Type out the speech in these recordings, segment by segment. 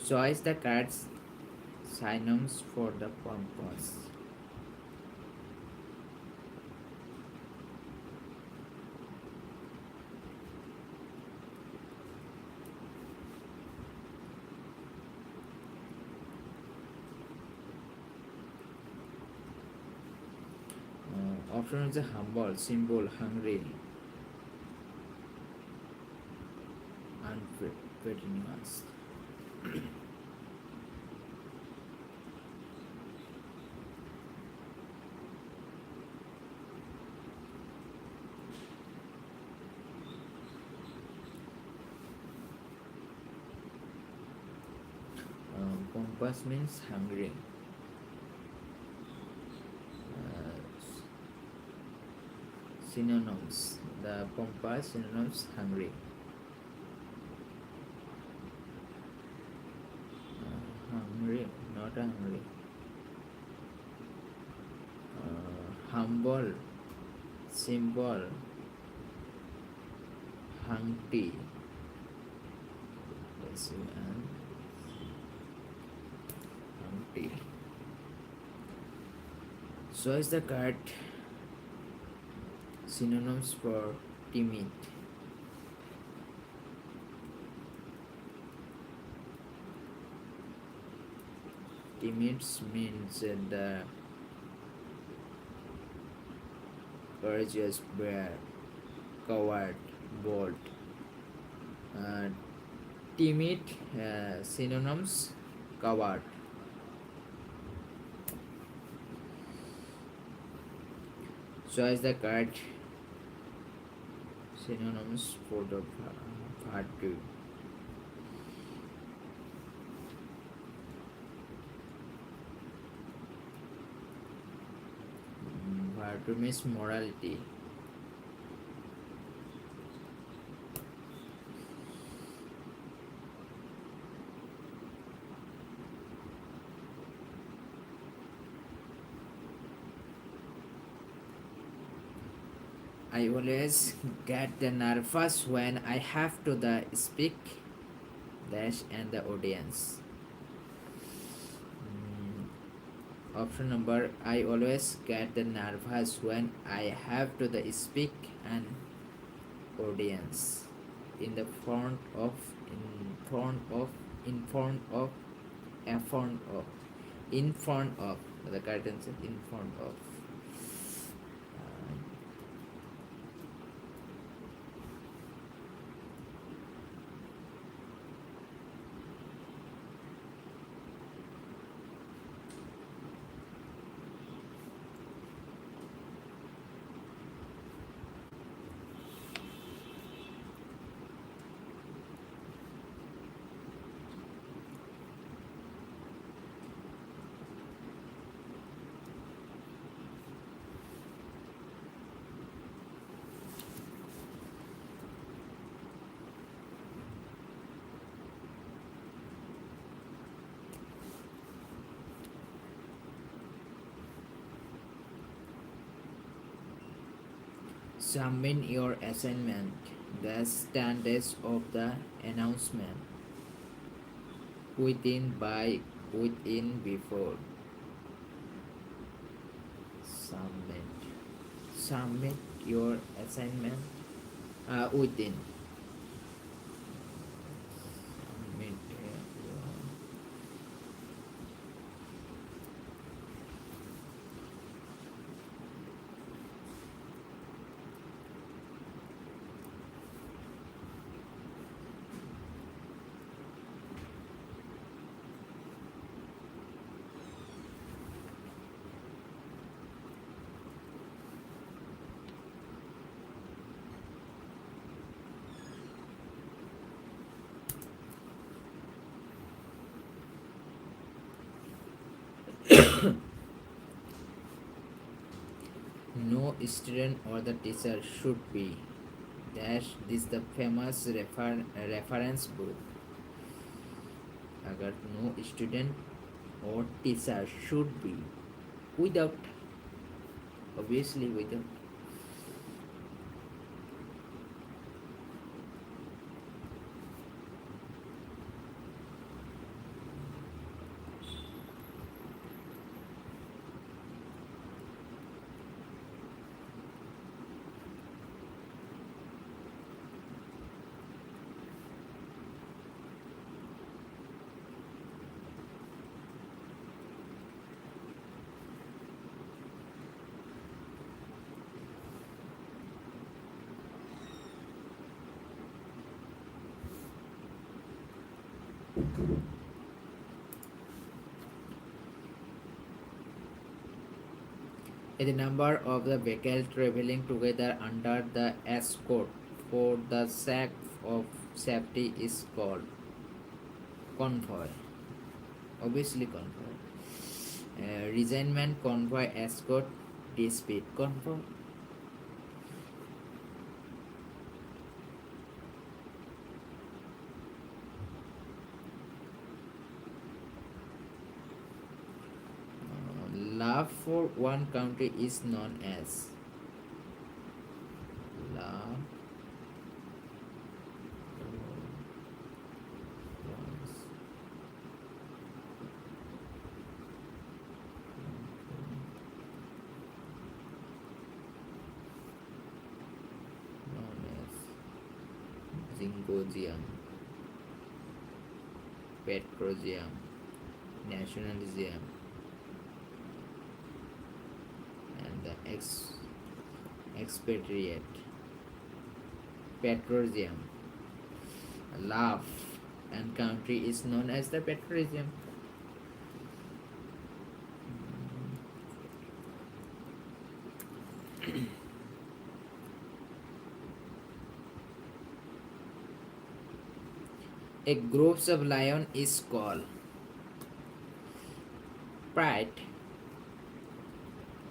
Choose the correct synonyms for the compass. Option is humble, symbol, hungry, unpretentious. Compass means hungry. Synonyms. The compass synonyms hungry. Hungry, not hungry. Humble, simple, hungry. Let's see, hungry. So is the correct synonyms for timid. Timid means the courageous, brave, coward, bold. Timid synonyms coward. So is the correct synonyms for the part 2. Part 2 means morality. I always get the nervous when I have to the speak dash and the audience. Option number, I always get the nervous when I have to the speak an audience in the front of in front of in front of in front of in front of the correct answer in front of. Submit your assignment. The standards of the announcement within by within before. Submit your assignment within. Submit no student or the teacher should be dash this the famous reference book. अगर no student or teacher should be without, obviously without. The number of the vehicles traveling together under the escort for the sake of safety is called convoy. Obviously, convoy. Resignment convoy, escort, dispute convoy. Love for one country is known as love for one's known as Zingozium, Petrosium, Nationalism, and the expatriate. Petrosium, love and country is known as the Petrosium. A group of lion is called pride.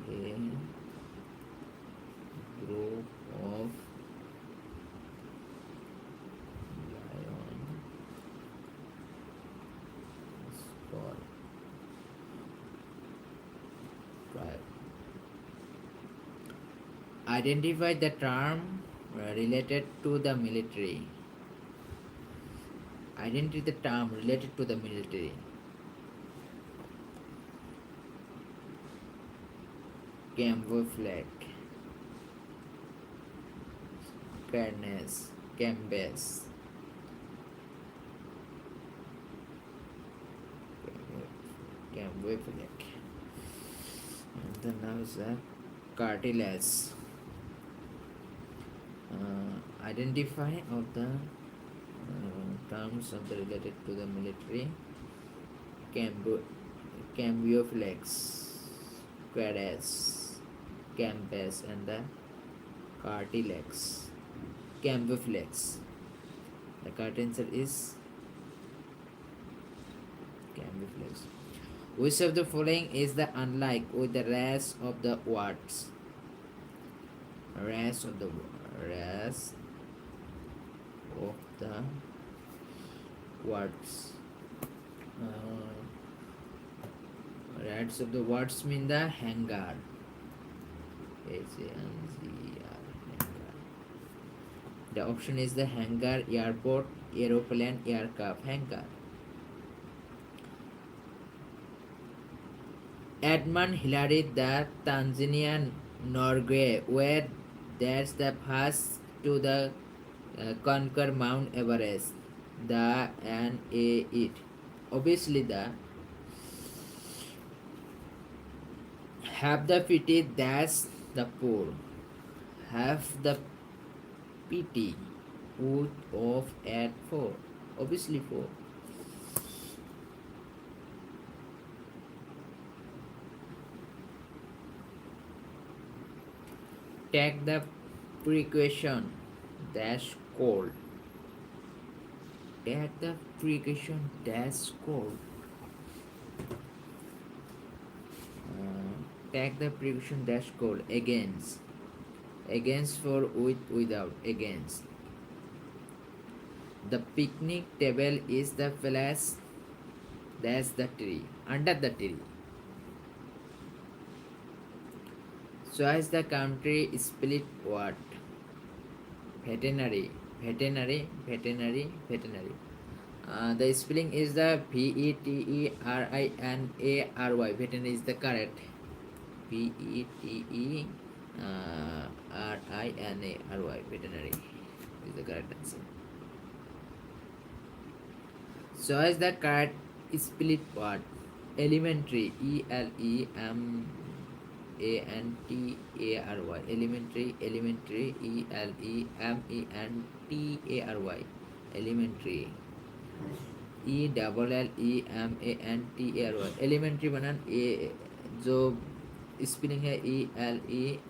A group of lion is called pride. Identify the term related to the military. Identify the term related to the military. Camouflage, fairness, canvas, camouflage. And then now is the cartilage. Identify of the terms of the related to the military. Camouflage, cuirass, canvas, and the cartilage. Camouflage. The correct answer is camouflage. Which of the following is the unlike with the rest of the words? Rest of the words. Rest of the words mean the hangar. Hangar. The option is the hangar, airport, aeroplane, aircraft. Hangar. Edmund Hillary, the Tanzanian Norway, where that's the first to the conquer Mount Everest. The and a it. Obviously, the have the pity, that's the poor. Have the pity, wood of at 4. Obviously 4. Take the precaution, dash cold. Take the precaution, dash cold. Take the precaution, dash cold. Against. Against for with, without. Against. The picnic table is the place, that's the tree. Under the tree. So as the country split what? Veterinary. The spelling is the Veterinary. Veterinary is the correct. Veterinary. Veterinary is the correct answer. So as the correct split what? Elementary. Elementary. Elementary. ELLEMANTARY elementary बनान ए जो spelling है ELEMENTARY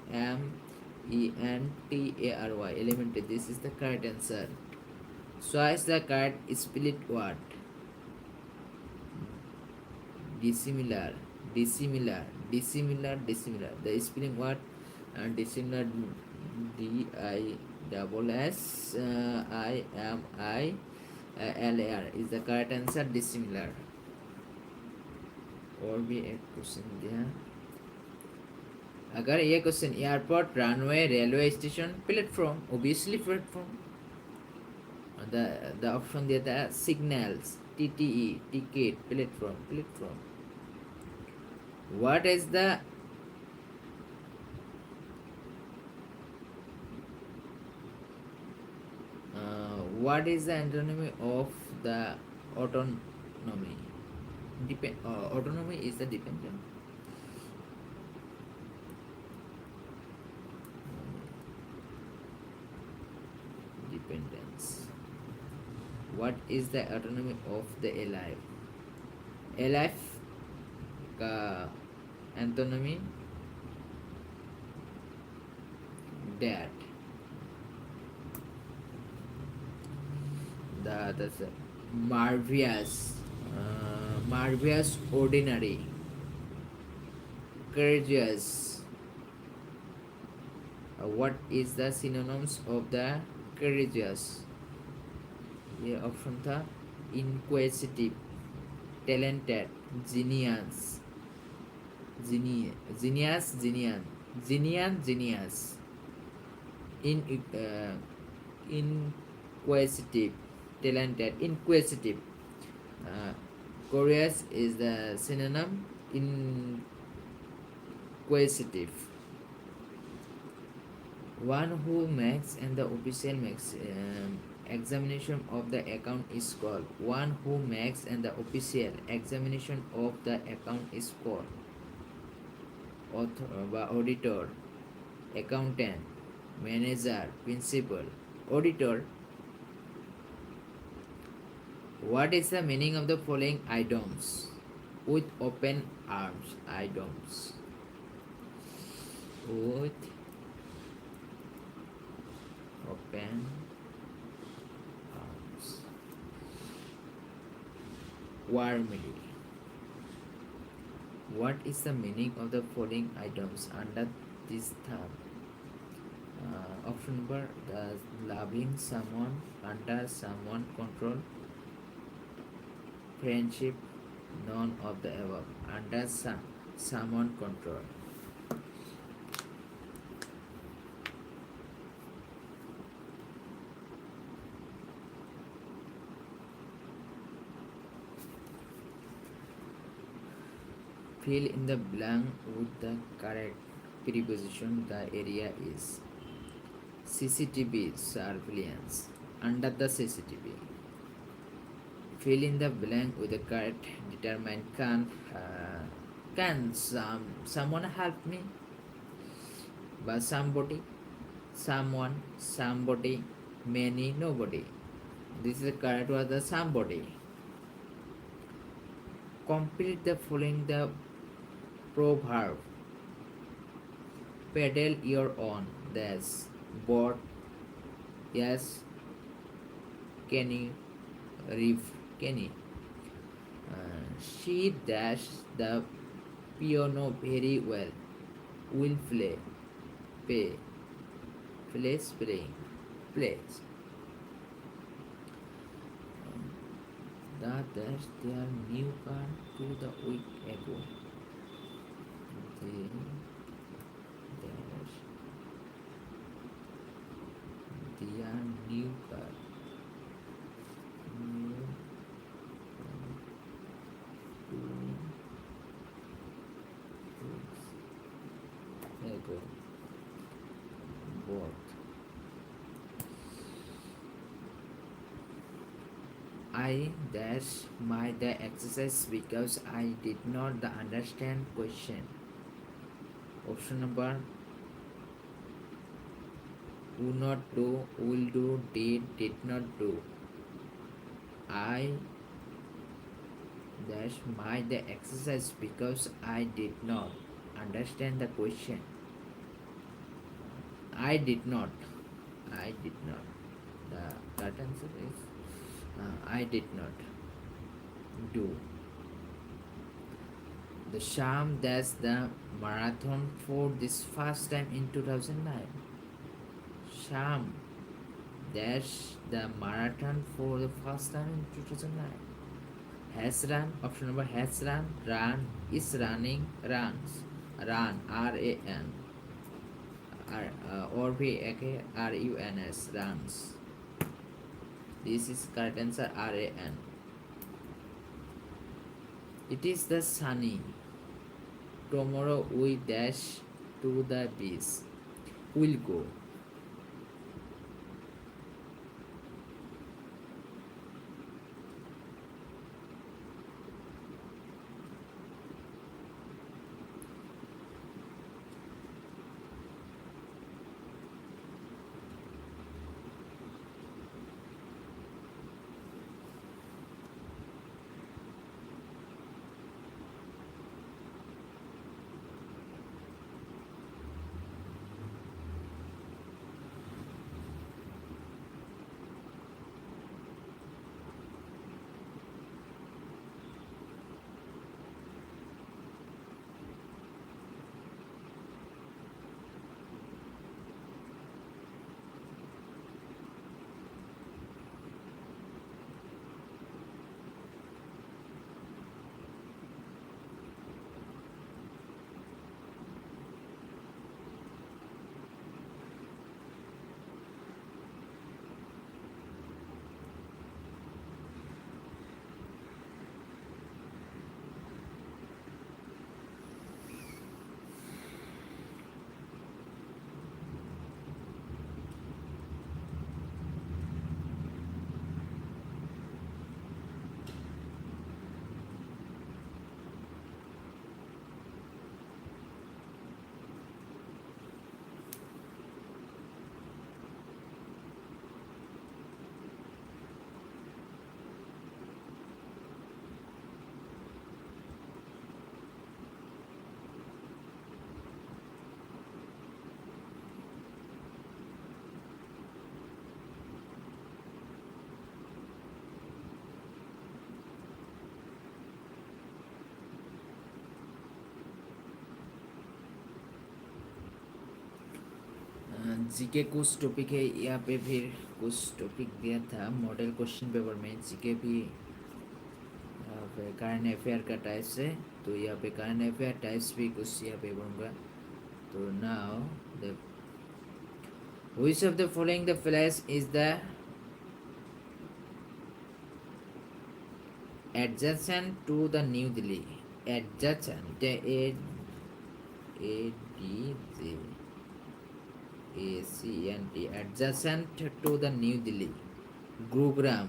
elementary. This is the correct answer. Choice the correct split word. Dissimilar, dissimilar, dissimilar, dissimilar. The spelling word dissimilar, DISSIMILAR is the correct answer. Dissimilar. और भी एक question दिया, अगर ये question airport, runway, railway station, platform, obviously platform. The option दिया था signals, TTE, ticket, platform, platform. What is the antonymy of the autonomy? Autonomy is the dependent. Dependence. What is the autonomy of the alive? Alive का antonymy dead. That's marvelous, marvelous, ordinary, courageous. What is the synonyms of the courageous? ये option था inquisitive, talented, genius, genius, inquisitive, talented, inquisitive. Courageous is the synonym inquisitive. One who makes and the official makes examination of the account is called. One who makes and the official examination of the account is called auditor, accountant, manager, principal. Auditor. What is the meaning of the following items? With open arms. Items with open arms. Warmly. What is the meaning of the following items under this term? Option number, the loving someone, under someone, control, friendship, none of the above. Under someone, control. Fill in the blank with the correct preposition. The area is CCTV surveillance. Under the CCTV. Fill in the blank with the correct. Determine can someone help me? But somebody, someone, somebody, many, nobody. This is the correct word. The somebody. Complete the following the proverb. Pedal your own dash board. Yes, Kenny, Reef, Kenny. She dashed the piano very well. Will play, pay, plays, playing, plays. That dashed their new car to the week ago. They dashed their new car. I dash my the exercise because I did not the understand question. Option number, would not do, will do, did not do. I That's my the exercise because I did not understand the question. I did not. I did not. The correct answer is I did not do. The Sham does the marathon for this first time in 2009. Sham dash the marathon for the first time in 2009. Has run, option number has run, is running, runs, run, R-A-N, or R-U-N-S, runs. This is correct answer, R-A-N. It is the sunny. Tomorrow we dash to the beach. We'll go. GK कुछ topic है यहाँ पे फिर कुछ topic दिया था model question paper में GK भी करंट अफेयर का टाइप्स है तो यहाँ पे करंट अफेयर टाइप्स भी कुछ यहाँ पे बोलूँगा तो now the which of the following the place is the adjacent to the New Delhi adjacent A-D-J-A-C-N-T adjacent to the New Delhi Gurugram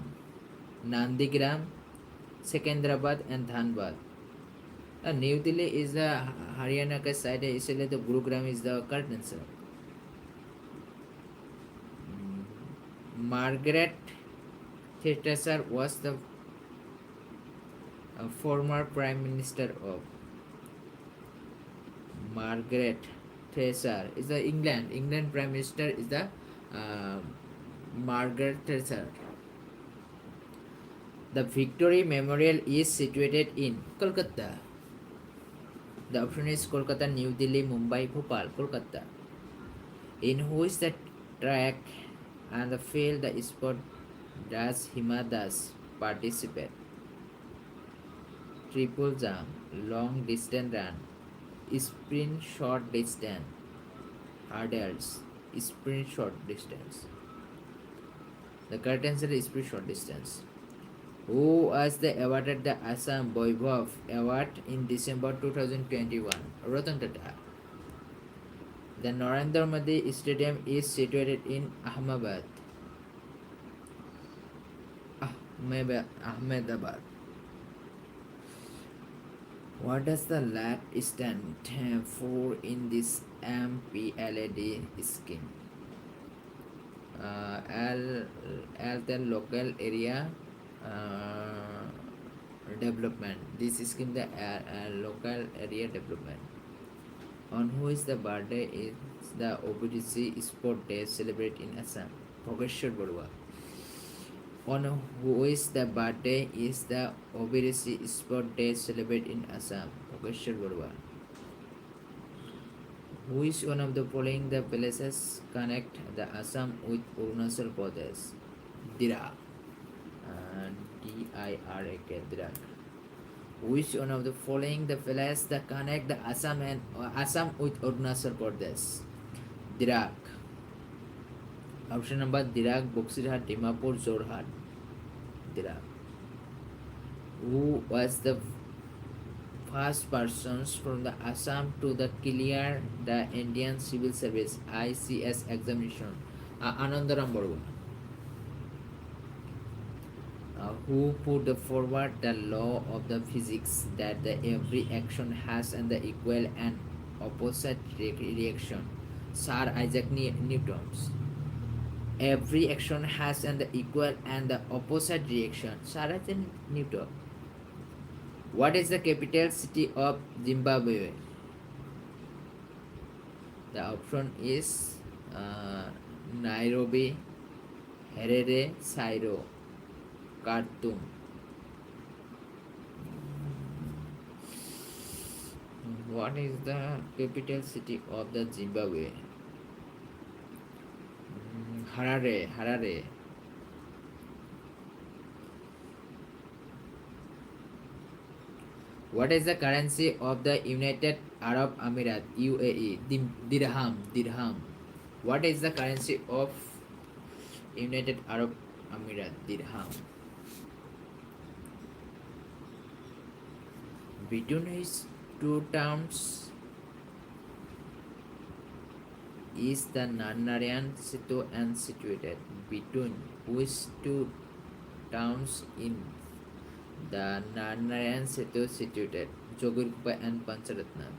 Nandigram Secunderabad and Dhanbad New Delhi is the Haryana का side है इसलिए तो Gurugram is the correct answer. Margaret Thatcher was the former prime minister of Margaret Thatcher is the England prime minister is the Margaret Thatcher. The Victory Memorial is situated in Kolkata. The option is Kolkata, New Delhi, Mumbai, Bhopal, Kolkata. In which the track and the field the sport does Hima Das participate? Triple jump, long distance run, sprint short distance, hurdles, sprint short distance. The correct answer is sprint short distance. Who was awarded the Assam Vaibhav Award in December 2021? Ratan Tata. The Narendra Modi Stadium is situated in Ahmedabad. Ahmedabad. What does the LAT stand for in this MPLAD scheme? L the local area development. This scheme the local area development. On who is the birthday is the OBDC Sport Day celebrated in Assam? Bhogeshwar Barua. On who is the birthday is the OBDC Sport Day celebrated in Assam? Bhogeshwar Barua. Who is one of the following the places connect the Assam with Arunachal Pradesh? Dirak. Dirak, Dirak. Which one of the following the places that connect the Assam and Assam with Arunachal Pradesh? Dirak. Option number Dirak, Boksirhat, Dimapur, Jorhat. Dirak. Who was the first persons from the Assam to the clear the Indian Civil Service ICS examination? Anandaram Barua. Who put forward the law of the physics that the every action has and the equal and opposite reaction? Sir Isaac Newton. Every action has and the equal and the opposite reaction. Sir Isaac Newton. What is the capital city of Zimbabwe? The option is Nairobi, Harare, Cairo, Khartoum. What is the capital city of the Zimbabwe? Harare. What is the currency of the United Arab Emirates UAE? Dirham. What is the currency of United Arab Emirates? Dirham. Between which two towns is the Narayan Setu and situated? Between which two towns in the Narayan Setu situated? Jogurkupa and Pancharatnam.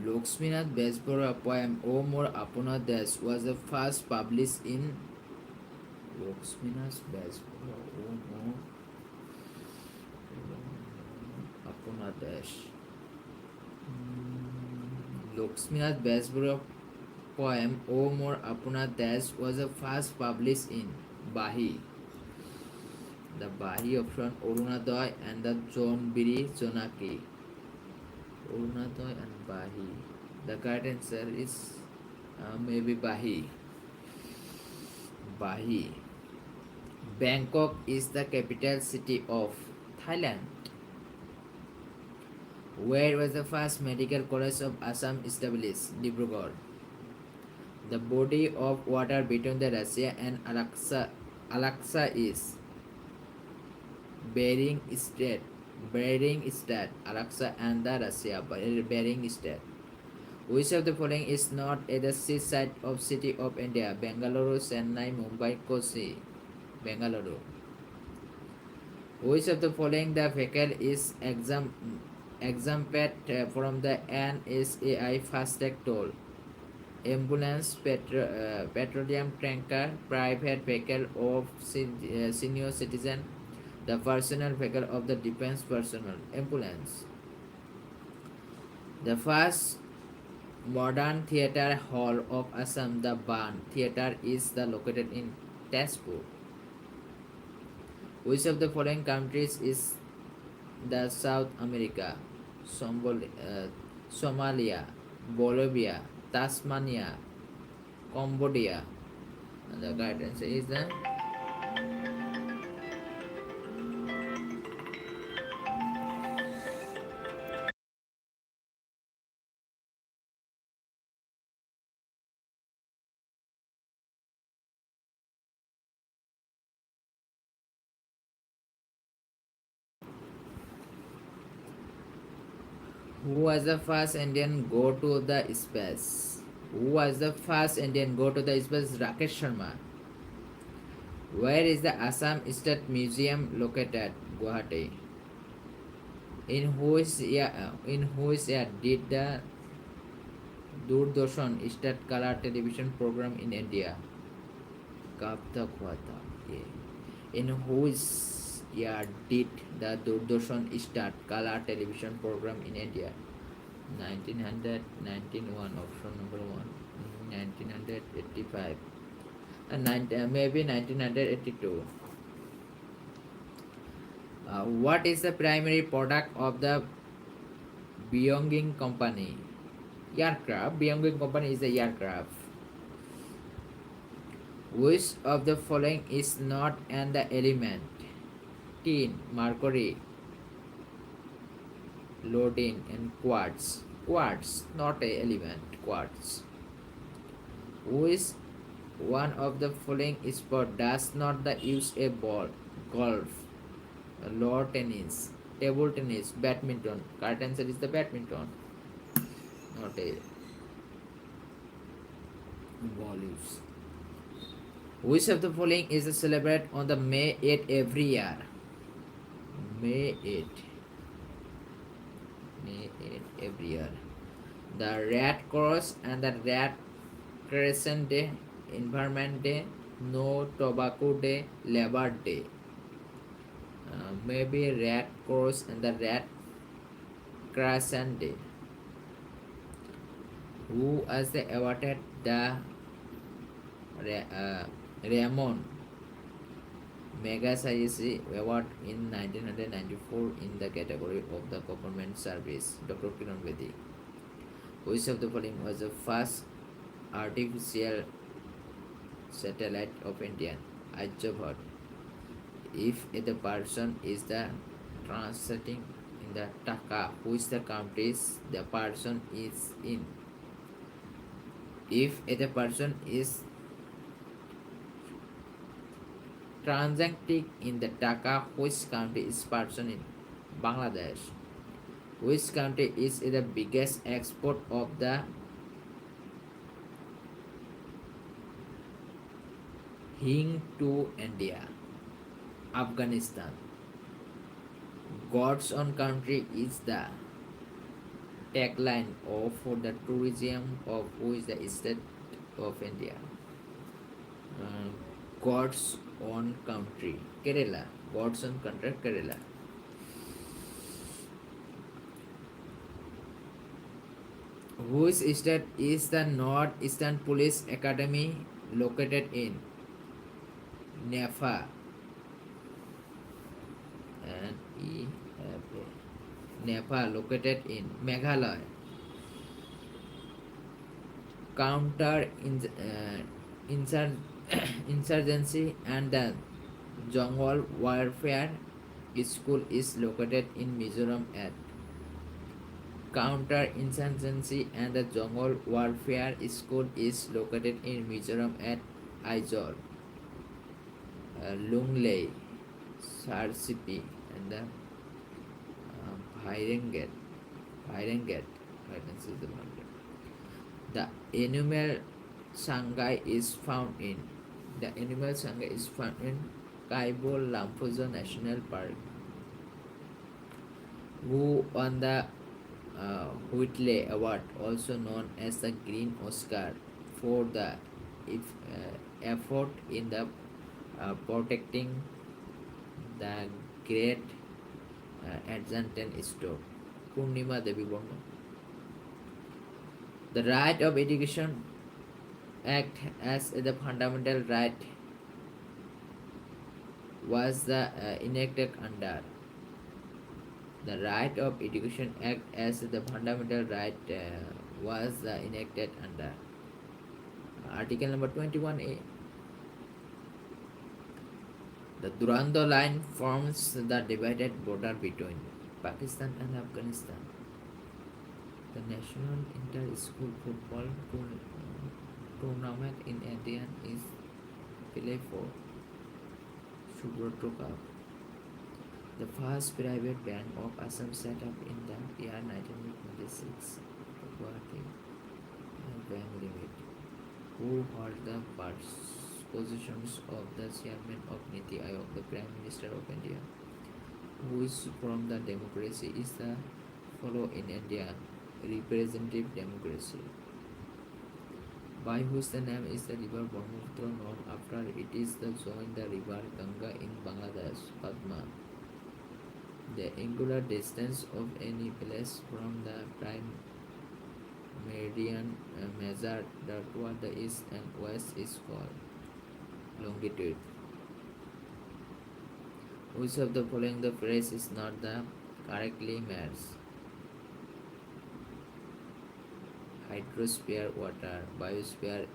Lokshminath Besbora poem O More Apuna Desh was the first published in Lokshminath Besbora O More Apuna Desh. Lokshminath Besbora poem O More Apuna Desh was the first published in Bahi. The Bahi option Arunadoy and the Jonbiri Jonaki. Arunadoy and Bahi. The correct answer is maybe Bahi. Bangkok is the capital city of Thailand. Where was the first medical college of Assam established? Dibrugarh. The body of water between the Russia and Alaska is Bering Strait. Alaska and the Russia. Bering Strait. Which of the following is not at the seaside of city of India? Bengaluru, Chennai, Mumbai, Kochi. Bengaluru. Which of the following the vehicle is exempt from the NSAI FASTag toll? Ambulance, petroleum tanker, private vehicle of senior citizen, the personal vehicle of the defense personnel. Ambulance. The first modern theatre hall of Assam, the Ban Theatre, is located in Tezpur. Which of the following countries is the South America? Somalia, Bolivia, Tasmania, Cambodia. And the correct answer is the Who was the first Indian go to the space? Who was the first Indian go to the space? Rakesh Sharma. Where is the Assam State Museum located? Guwahati. In whose year did the Doordarshan start color television program in India? कब तक हुआ था ये? In whose year did the Doordarshan start color television program in India? 1900, 1901, option number 1. 1985, maybe 1982. What is the primary product of the Byonging company? Aircraft. Byonging company is the aircraft. Which of the following is not an the element? Tin, mercury, iodine, and quartz. Quartz, not a element. Quartz. Which one of the following sport does not the use a ball? Golf, lawn tennis, table tennis, badminton. Correct answer is the badminton, not a ball use. Which of the following is celebrated on the May 8 every year? May 8. May 8 every year. The Red Cross and the Red Crescent Day, Environment Day, No Tobacco Day, Labor Day. Maybe Red Cross and the Red Crescent Day. Who was the awarded the Ramon Magsaysay Award in 1994 in the category of the government service? Dr. Kiran Bedi. Which of the following was the first artificial satellite of India? Aryabhat. If the person is the translating in the Taka, which the countries the person is in? If the person is transacting in the Taka, which country is person in? Bangladesh. Which country is the biggest export of the hing to India? Afghanistan. God's own country is the tagline of for the tourism of who is the state of India? God's own country, Kerala. God's own country, Kerala. Whose state is the Northeastern Police Academy located in? Nepal. And Nepal located in Meghalaya. Counter insurgency and the jungle warfare school is located in Mizoram at. Counter insurgency and the jungle warfare school is located in Mizoram at Aizawl, Lunglei, Sarsipi, and the Bhairenget. Bhairenget. The animal Shanghai is found in. The animal Shanghai is found in Kaibo Lampozo National Park. Who won the Whitley Award, also known as the Green Oscar, for the effort in the protecting the Great Adjuntant Store? Purnima Devi Burma. The Right of Education Act as the fundamental right was the enacted under. The Right of Education Act as the fundamental right was enacted under Article number 21A. The Durando line forms the divided border between Pakistan and Afghanistan. The national inter-school football tournament in India is played for Subrata Cup. The first private bank of Assam set up in the year 1926. Guwahati Bank Limited, who hold the positions of the chairman of NEET, the Prime Minister of India, who is from the democracy is the follow in India representative democracy, by which the name is the river Brahmaputra known after it is the join the river Ganga in Bangladesh, Padma. The angular distance of any place from the prime meridian measured toward the east and west is called longitude. Which of the following the phrase is not the correctly matched? Hydrosphere water, biosphere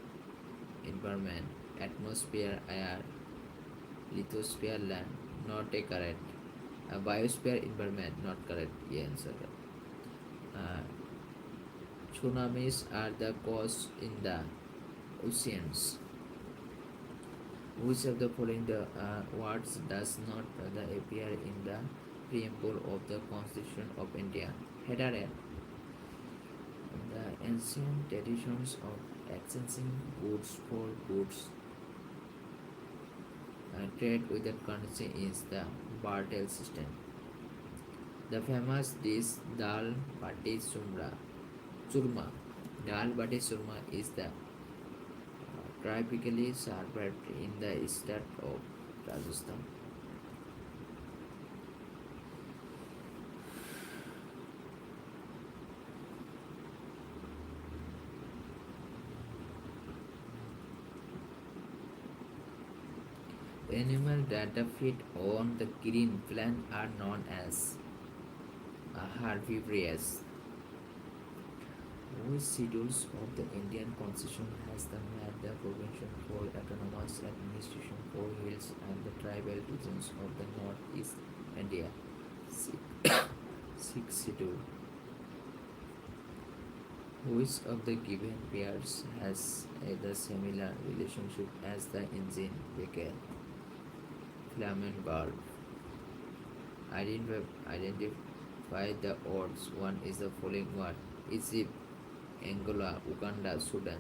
environment, atmosphere air, lithosphere land. Not a correct. Biosphere environment not correct. Yeah, answer. Tsunamis are the cause in the oceans. Which of the following the words does not appear in the preamble of the Constitution of India? Header. The ancient traditions of exchanging goods for goods trade with the currency is the barter system. The famous dish dal bati churma. Dal bati churma is the typically served in the state of Rajasthan. Animal that feed on the green plant are known as herbivorous. Which schedules of the Indian Constitution has made the provision for autonomous administration for hills and the tribal regions of the northeast India? Sixth schedule. Which of the given pairs has the similar relationship as the engine vehicle? Flamen bulb. Identify the odds. One is the following one: Egypt, Angola, Uganda, Sudan.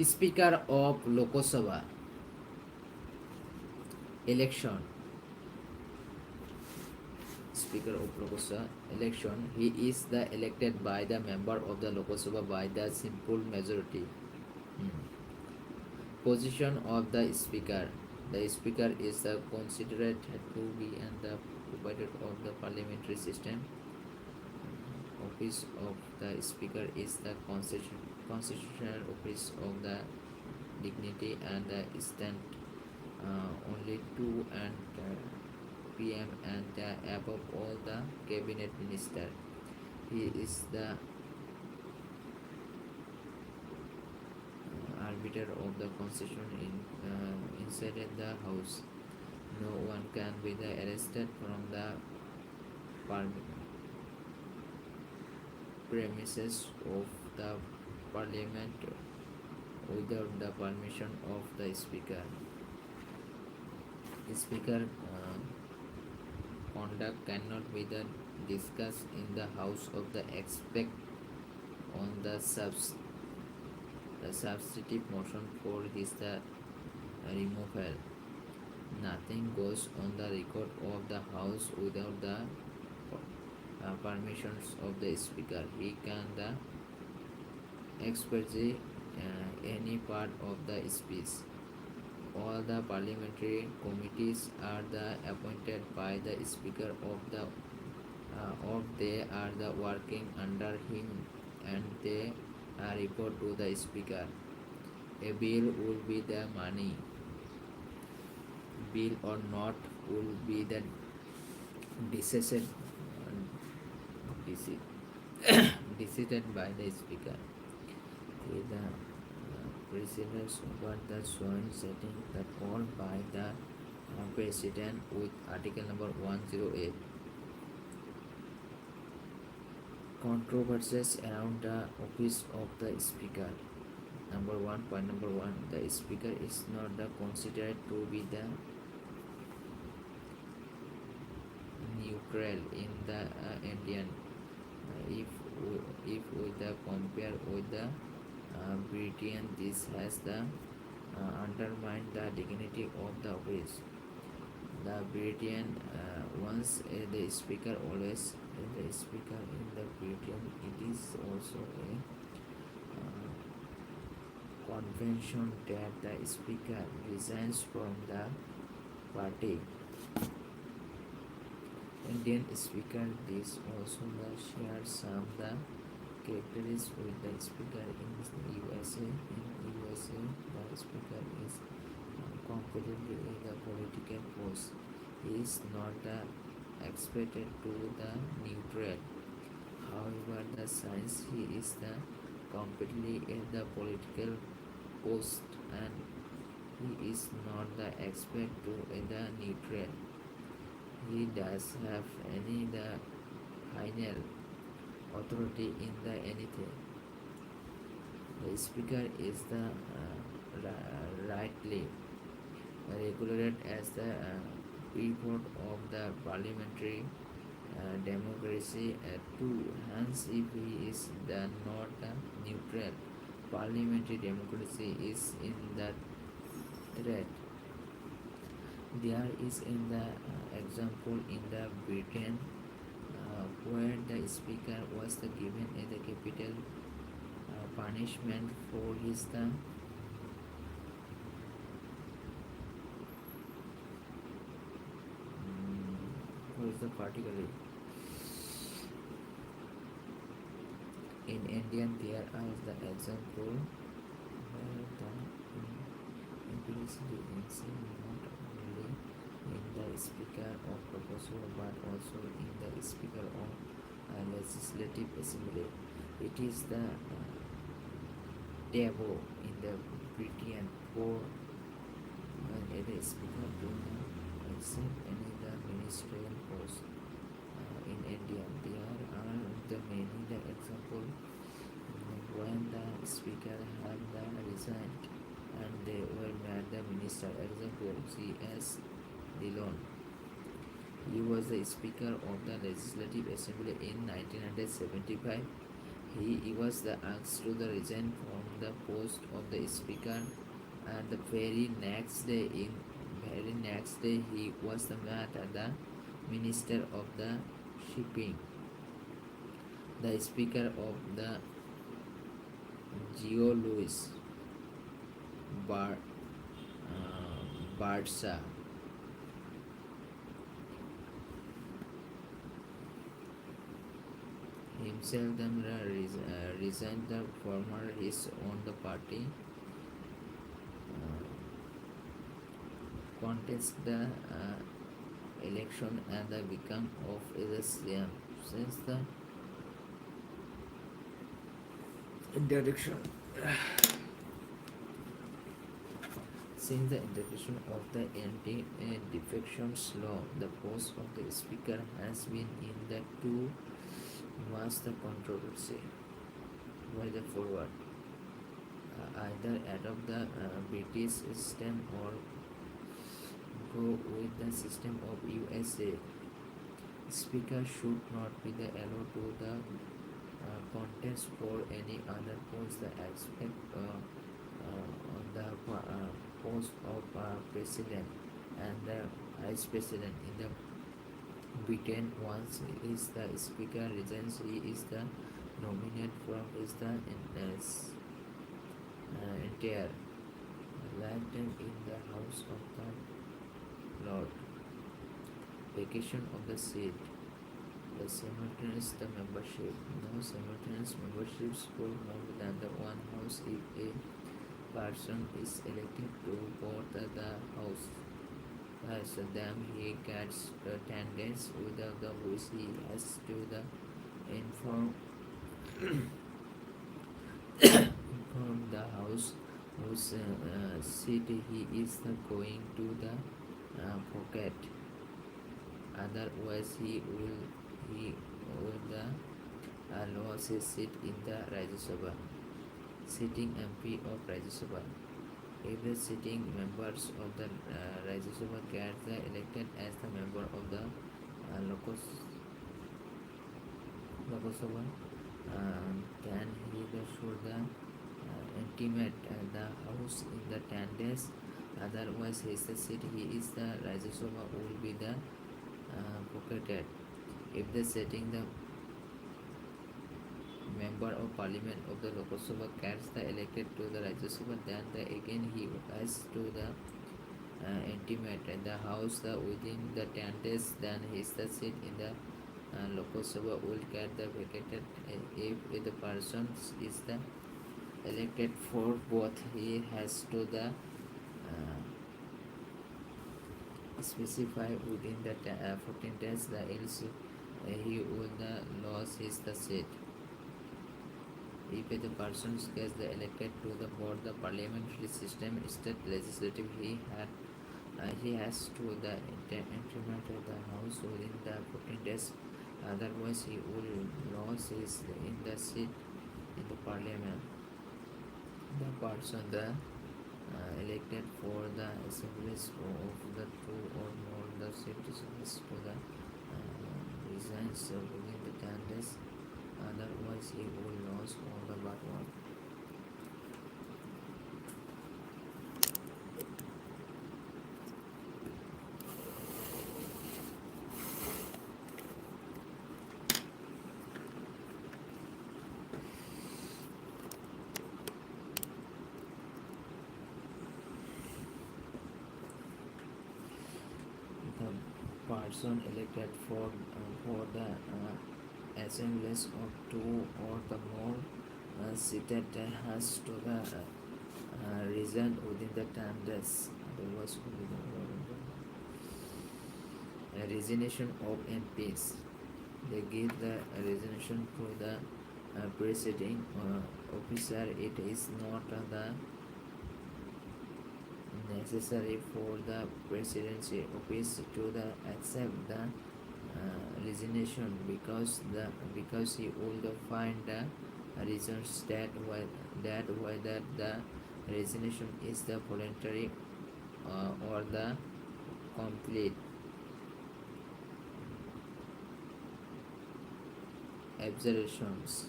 Speaker of Lok Sabha election. Speaker of Lok Sabha election. He is the elected by the member of the Lok Sabha by the simple majority. Position of the speaker. The speaker is the considered to be and the provider of the parliamentary system. office of the Speaker is the constitutional office of the dignity and the stand only to and PM and above all the cabinet minister. He is the arbiter of the constitution inside the house. No one can be arrested from the premises of the parliament without the permission of the speaker. The speaker conduct cannot be discussed in the house of the except on the substitute motion for his removal. Nothing goes on the record of the house without the permissions of the speaker. He can express any part of the speech. All the parliamentary committees are appointed by the speaker or they are working under him and they report to the speaker. A bill will be the money. Bill or not will be the decision decided by the speaker. The precedence over the sworn setting the call by the president with article number 108. Controversies around the office of the speaker. Number 1, the speaker is not considered to be the neutral in the Indian. If we compare with the Britain, this has undermined the dignity of the office. The Britain once the speaker, always the speaker in the Britain. It is also a convention that the speaker resigns from the party. Indian speaker this also shares some the characteristics with the speaker in USA. In USA, the speaker is completely in the political post. He is not expected to the neutral. However, the science he is completely in the political post and he is not expected to the neutral. He does have any final authority in anything. The speaker is rightly regulated as the pivot of the parliamentary democracy too. Hence, if he is not neutral, parliamentary democracy is in the threat. There is in the example in the Britain where the speaker was given the capital punishment for his particularly in Indian there are the example where the implicitly insane not only in the speaker of proposal but also in the speaker of legislative assembly. It is the taboo in the Britain for when a speaker do not accept any ministerial post. In India, there are the many example when the speaker had resigned and they were made the minister. Example C.S. Dillon. He was the speaker of the Legislative Assembly in 1975. He was asked to resign from the post of the speaker, and the very next day he was made the minister of the shipping. The speaker of the Geo Louis Barsa. himself resigned the former his own the party contest the election and the become of the CM since the introduction since the introduction of the anti-defections law. The post of the speaker has been in the too much the controversy by the forward either adopt the British system or go with the system of USA. Speaker should not be the allowed to the contest for any other post the aspect on the post of president and the vice president in the Britain. Once is the speaker resigns, he is the nominate from is the entire lifetime in the House of the Lord. Vacation of the seat. The simultaneous the membership. No simultaneous memberships for more than the one house if a person is elected to board the house. Thus, then he gets 10 days without the which he has to the inform inform the house whose seat he is going to the pocket. Otherwise, he will lose his seat in the Rajya Sabha. Sitting MP of Rajya Sabha. If the sitting members of the Rajya Sabha get elected as the member of the Lok Sabha, then he should intimate the house in the 10 days. Otherwise, his the seat he is the Rajya Sabha will be the pocketed. If the sitting the member of parliament of the Lok Sabha gets the elected to the Rajya Sabha, then again he has to the intimate the house within the 10 days. Then his the seat in the Lok Sabha will get the vacated. If the person is the elected for both, he has to the specify within the 14 days the else he will lose his the seat. If the person gets the elected to the board the parliamentary system state legislative, he has to the implement the house within the 14 days. Otherwise, he will lose his in the seat in the parliament. The person elected for the assemblies of the two or more the citizens to the resigns within the 10 days. Otherwise, he will lose all the but one. The person elected for the assemblies of two or the more seated has to the resign within the 10 days. Otherwise, resignation of MPs. They give the resignation to the presiding officer. It is not the necessary for the presidency office to the accept the resignation because he would find the reasons that whether the resignation is the voluntary or the complete observations.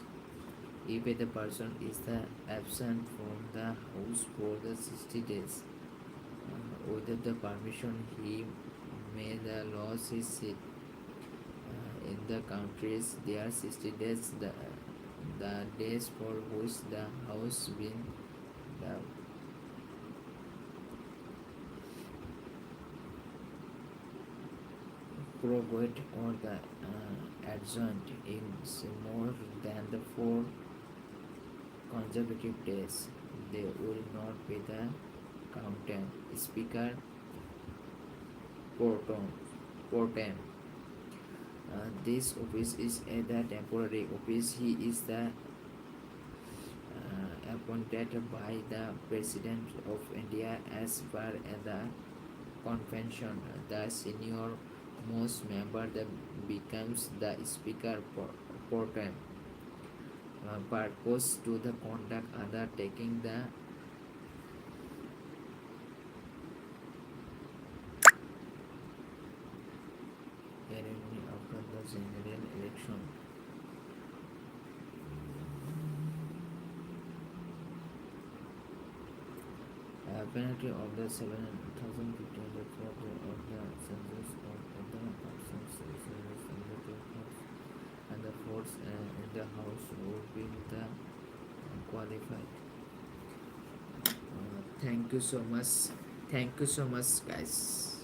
If the person is the absent from the house for the 60 days without the permission, he may lose his seat. In the countries, there are 60 days, the days for which the house been provoid or the adjoint is more than the 4 consecutive days, they will not be the counted speaker proton protem. This office is either temporary office. He is the appointed by the President of India as per the convention. The senior most member that becomes the speaker pro tem. Purpose to the conduct undertaking the ceremony after the general election. Penalty of the 7,500 for the of the census of the persons and the votes in the house would be the qualified. Thank you so much. Thank you so much, guys.